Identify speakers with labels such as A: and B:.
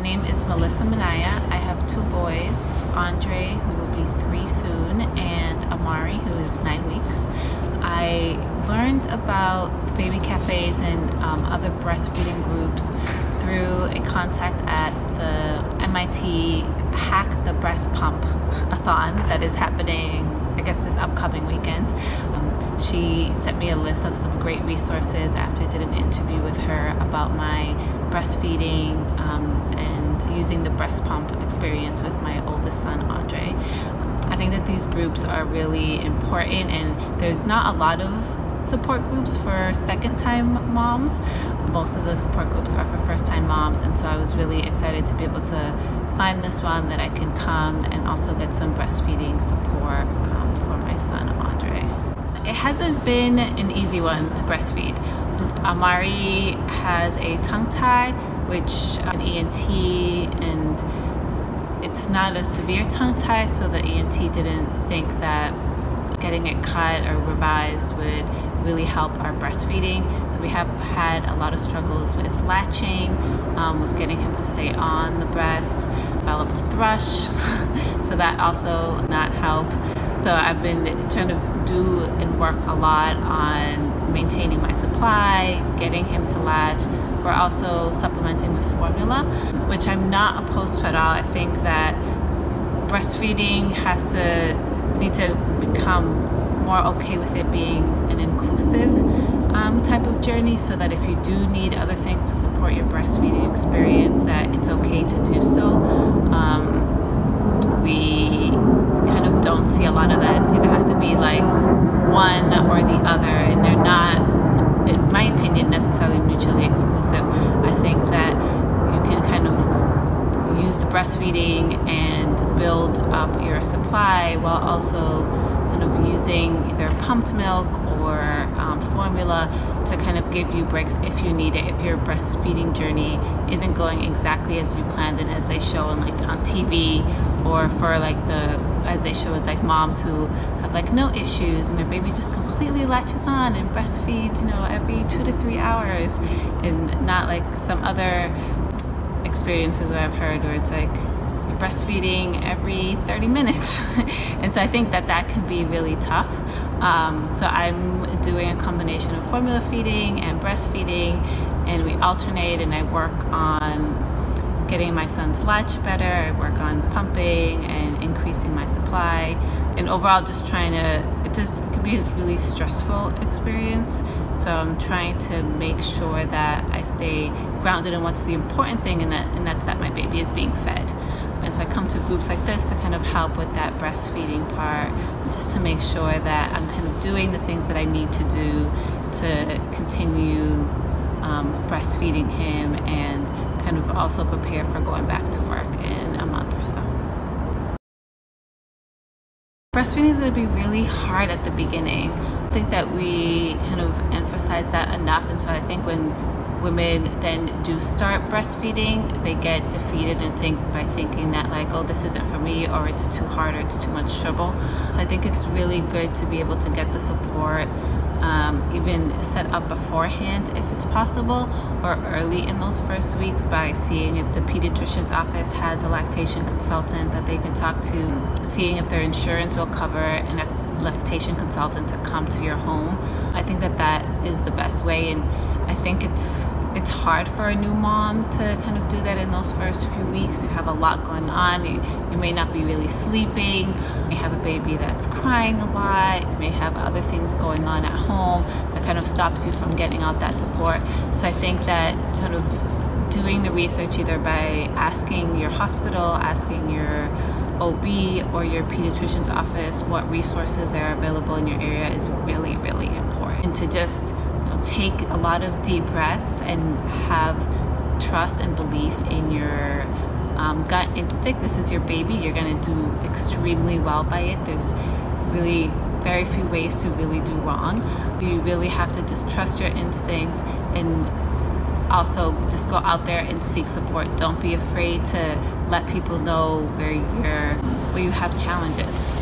A: name is Minaya. I have two boys, Andre, who will be 3 soon, and Amari, who is 9 weeks. I learned about baby cafes and other breastfeeding groups through a contact at the MIT Hack the Breast Pump-a-thon that is happening, I guess, this upcoming weekend. She sent me a list of some great resources after I did an interview with her about my breastfeeding and using the breast pump experience with my oldest son, Andre. I think that these groups are really important, and there's not a lot of support groups for second-time moms. Most of the support groups are for first-time moms, and so I was really excited to be able to find this one that I can come and also get some breastfeeding support for my son, Andre. It hasn't been an easy one to breastfeed. Amari has a tongue tie, which an ENT, and it's not a severe tongue tie, so the ENT didn't think that getting it cut or revised would really help our breastfeeding. So we have had a lot of struggles with latching, with getting him to stay on the breast, developed thrush, so that also not help. So I've been trying to do and work a lot on maintaining my supply, getting him to latch. We're also supplementing with formula, which I'm not opposed to at all. I think that breastfeeding we need to become more okay with it being an inclusive type of journey, so that if you do need other things to support your breastfeeding experience, that it's okay to do so. We kind of don't see a lot of that. It either has to be like one or the other, and they're not, in my opinion, necessarily mutually exclusive. I think that you can kind of use the breastfeeding and build up your supply while also kind of using either pumped milk or formula to kind of give you breaks if you need it, if your breastfeeding journey isn't going exactly as you planned and as they show on TV, or for as they show, it's like moms who have like no issues and their baby just completely latches on and breastfeeds, every 2 to 3 hours, and not like some other experiences that I've heard where it's like you're breastfeeding every 30 minutes. And so I think that can be really tough. So I'm doing a combination of formula feeding and breastfeeding, and we alternate, and I work on getting my son's latch better. I work on pumping and increasing my supply, and overall just trying to, it can be a really stressful experience. So I'm trying to make sure that I stay grounded in what's the important thing, and that's that my baby is being fed. And so I come to groups like this to kind of help with that breastfeeding part, just to make sure that I'm kind of doing the things that I need to do to continue breastfeeding him, and kind of also prepare for going back to work in a month or so. Breastfeeding is going to be really hard at the beginning. I think that we kind of emphasize that enough, and so I think when women then do start breastfeeding, they get defeated and by thinking that like, oh, this isn't for me, or it's too hard, or it's too much trouble. So I think it's really good to be able to get the support even set up beforehand if it's possible, or early in those first weeks, by seeing if the pediatrician's office has a lactation consultant that they can talk to, seeing if their insurance will cover a lactation consultant to come to your home. I think that is the best way, and I think it's hard for a new mom to kind of do that in those first few weeks. You have a lot going on. You may not be really sleeping. You may have a baby that's crying a lot. You may have other things going on at home that kind of stops you from getting out that support. So I think that kind of doing the research, either by asking your hospital, asking your OB or your pediatrician's office what resources are available in your area, is really, really important. And to just take a lot of deep breaths and have trust and belief in your gut instinct. This is your baby. You're going to do extremely well by it. There's really very few ways to really do wrong. You really have to just trust your instincts, and also just go out there and seek support. Don't be afraid to let people know where you have challenges.